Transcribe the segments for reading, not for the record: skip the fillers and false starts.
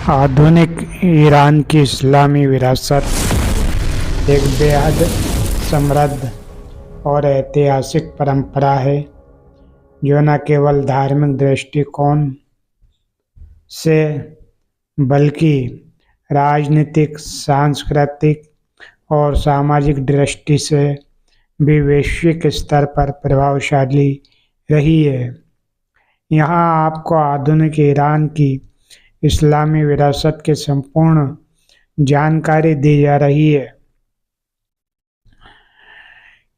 आधुनिक ईरान की इस्लामी विरासत एक बेहद समृद्ध और ऐतिहासिक परंपरा है जो न केवल धार्मिक दृष्टिकोण से बल्कि राजनीतिक, सांस्कृतिक और सामाजिक दृष्टि से भी वैश्विक स्तर पर प्रभावशाली रही है। यहाँ आपको आधुनिक ईरान की इस्लामी विरासत की संपूर्ण जानकारी दी जा रही है।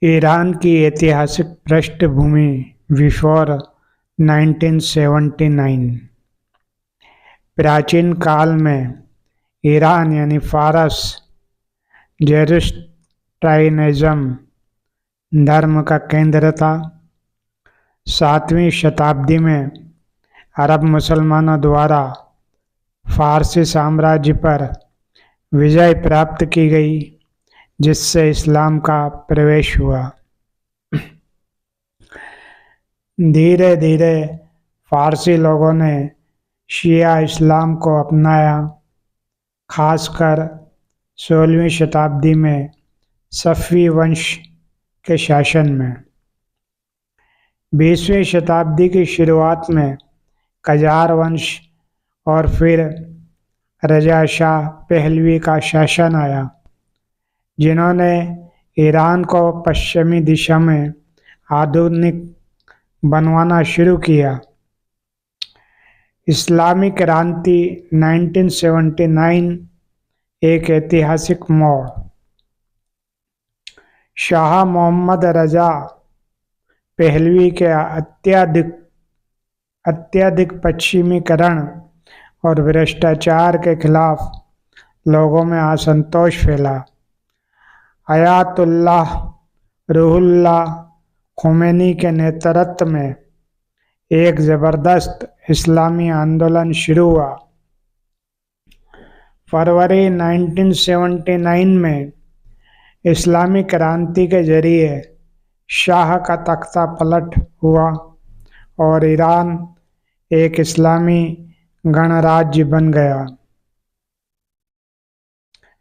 ईरान की ऐतिहासिक पृष्ठभूमि बिफोर 1979। प्राचीन काल में ईरान यानी फारस ज़ेरोस्ट्राइनिज़्म धर्म का केंद्र था। 7वीं शताब्दी में अरब मुसलमानों द्वारा फारसी साम्राज्य पर विजय प्राप्त की गई, जिससे इस्लाम का प्रवेश हुआ। धीरे धीरे फारसी लोगों ने शिया इस्लाम को अपनाया, खासकर 16वीं शताब्दी में सफ़वी वंश के शासन में। 20वीं शताब्दी की शुरुआत में कजार वंश और फिर रजा शाह पहलवी का शासन आया, जिन्होंने ईरान को पश्चिमी दिशा में आधुनिक बनवाना शुरू किया। इस्लामी क्रांति 1979 एक ऐतिहासिक मोड़। शाह मोहम्मद रजा पहलवी के अत्यधिक पश्चिमीकरण और भ्रष्टाचार के खिलाफ लोगों में असंतोष फैला। आयतुल्लाह रूहुल्लाह खुमैनी के नेतृत्व में एक ज़बरदस्त इस्लामी आंदोलन शुरू हुआ। फरवरी 1979 में इस्लामी क्रांति के जरिए शाह का तख्ता पलट हुआ और ईरान एक इस्लामी गणराज्य बन गया।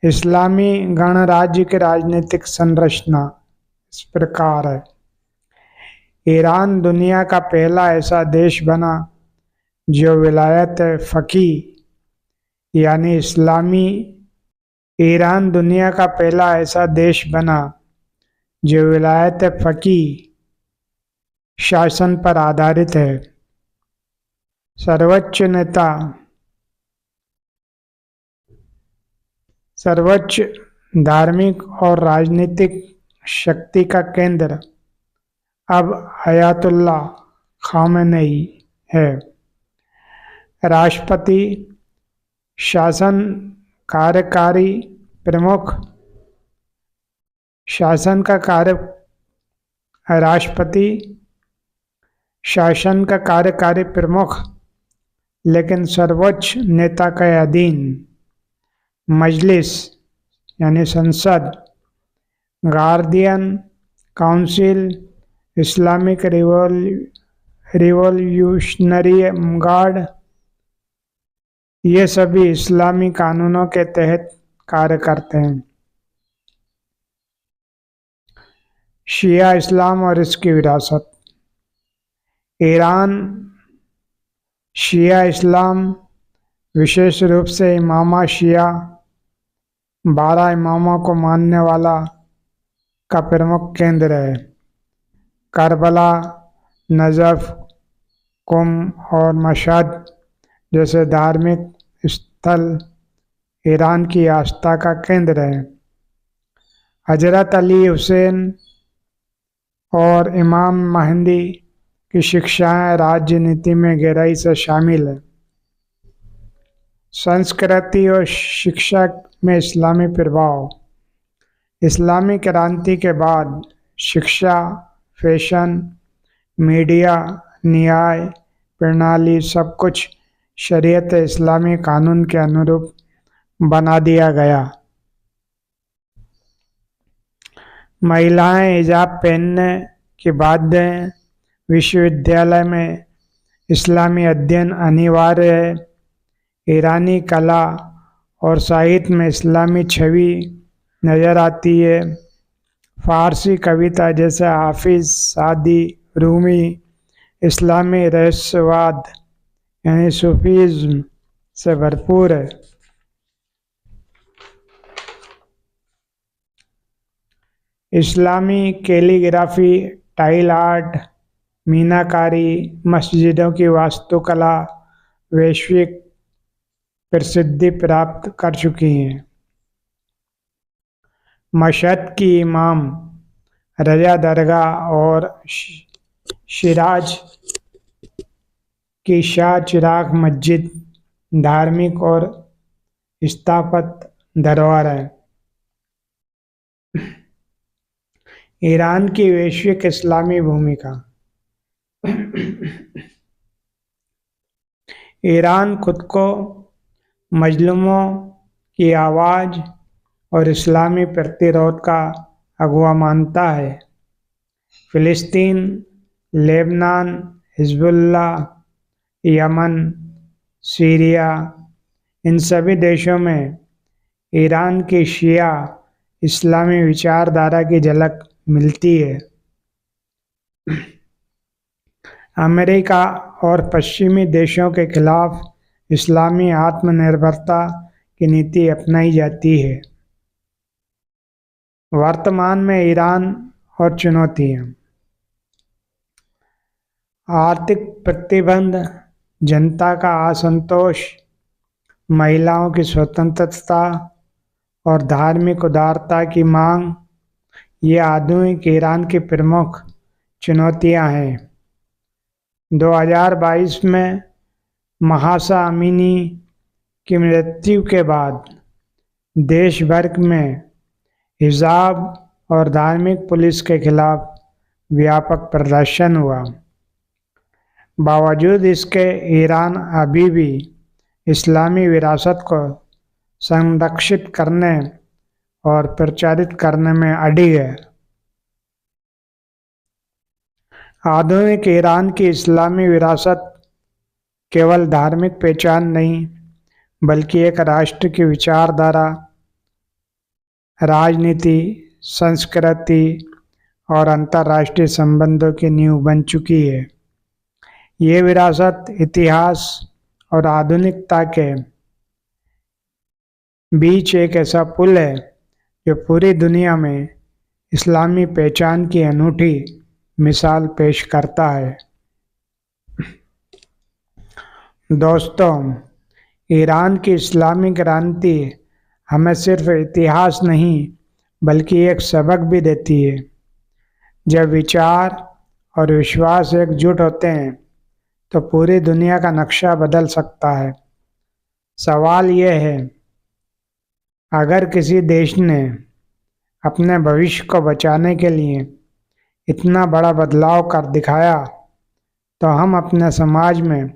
इस्लामी गणराज्य की राजनीतिक संरचना इस प्रकार है। ईरान दुनिया का पहला ऐसा देश बना जो विलायत फ़क़ीह यानी इस्लामी ईरान दुनिया का पहला ऐसा देश बना जो विलायत फ़क़ीह शासन पर आधारित है। सर्वोच्च धार्मिक और राजनीतिक शक्ति का केंद्र अब आयतुल्लाह खामेनेई है। राष्ट्रपति शासन कार्यकारी प्रमुख शासन का कार्य राष्ट्रपति शासन का कार्यकारी प्रमुख, लेकिन सर्वोच्च नेता के अधीन मजलिस यानी संसद, guardian council, Islamic revolutionary guard, ये सभी इस्लामी कानूनों के तहत कार्य करते हैं। शिया इस्लाम और इसकी विरासत। ईरान शिया इस्लाम, विशेष रूप से इमामा शिया, 12 इमामों को मानने वाला का प्रमुख केंद्र है। करबला, नजफ, कुम और मशहद जैसे धार्मिक स्थल ईरान की आस्था का केंद्र है। हजरत अली, हुसैन और इमाम महदी की शिक्षाएं राजनीति में गहराई से शामिल है। संस्कृति और शिक्षा में इस्लामी प्रभाव। इस्लामी क्रांति के बाद शिक्षा, फैशन, मीडिया, न्याय प्रणाली सब कुछ शरीयत इस्लामी कानून के अनुरूप बना दिया गया। महिलाएं हिजाब पहनने के बाध्य हैं। विश्वविद्यालय में इस्लामी अध्ययन अनिवार्य है। ईरानी कला और साहित्य में इस्लामी छवि नज़र आती है। फारसी कविता जैसे हाफिज, सादी, रूमी इस्लामी रहस्यवाद यानी सूफीज़्म से भरपूर है। इस्लामी कैलीग्राफी, टाइल आर्ट, मीनाकारी, मस्जिदों की वास्तुकला वैश्विक प्रसिद्धि प्राप्त कर चुकी हैं। मशहद की इमाम रजा दरगाह और शिराज की शाह चिराग मस्जिद धार्मिक और स्थापत्य धरोहर है। ईरान की वैश्विक इस्लामी भूमिका। ईरान खुद को मजलूमों की आवाज़ और इस्लामी प्रतिरोध का अगुवा मानता है। फ़िलिस्तीन, लेबनान, हिज़्बुल्लाह, यमन, सीरिया इन सभी देशों में ईरान की शिया इस्लामी विचारधारा की झलक मिलती है। अमेरिका और पश्चिमी देशों के खिलाफ इस्लामी आत्मनिर्भरता की नीति अपनाई जाती है। वर्तमान में ईरान और चुनौतियाँ। आर्थिक प्रतिबंध, जनता का असंतोष, महिलाओं की स्वतंत्रता और धार्मिक उदारता की मांग ये आधुनिक ईरान की प्रमुख चुनौतियां हैं। 2022 में महासा अमीनी की मृत्यु के बाद देश भर में हिजाब और धार्मिक पुलिस के खिलाफ व्यापक प्रदर्शन हुआ। बावजूद इसके ईरान अभी भी इस्लामी विरासत को संरक्षित करने और प्रचारित करने में अड़ी है। आधुनिक ईरान की इस्लामी विरासत केवल धार्मिक पहचान नहीं बल्कि एक राष्ट्र की विचारधारा, राजनीति, संस्कृति और अंतर्राष्ट्रीय संबंधों की नींव बन चुकी है। ये विरासत इतिहास और आधुनिकता के बीच एक ऐसा पुल है जो पूरी दुनिया में इस्लामी पहचान की अनूठी मिसाल पेश करता है। दोस्तों, ईरान की इस्लामी क्रांति हमें सिर्फ इतिहास नहीं बल्कि एक सबक भी देती है। जब विचार और विश्वास एकजुट होते हैं तो पूरी दुनिया का नक्शा बदल सकता है। सवाल यह है, अगर किसी देश ने अपने भविष्य को बचाने के लिए इतना बड़ा बदलाव कर दिखाया तो हम अपने समाज में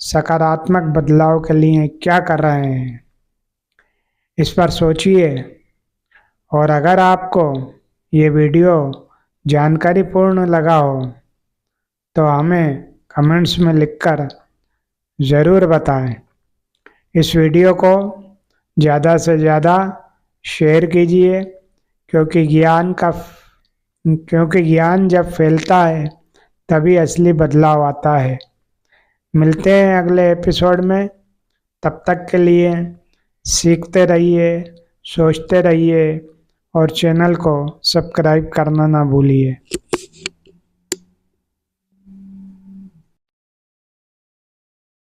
सकारात्मक बदलाव के लिए क्या कर रहे हैं, इस पर सोचिए। और अगर आपको ये वीडियो जानकारीपूर्ण लगा हो तो हमें कमेंट्स में लिखकर ज़रूर बताएं। इस वीडियो को ज़्यादा से ज़्यादा शेयर कीजिए क्योंकि ज्ञान जब फैलता है तभी असली बदलाव आता है। मिलते हैं अगले एपिसोड में। तब तक के लिए सीखते रहिए, सोचते रहिए और चैनल को सब्सक्राइब करना ना भूलिए।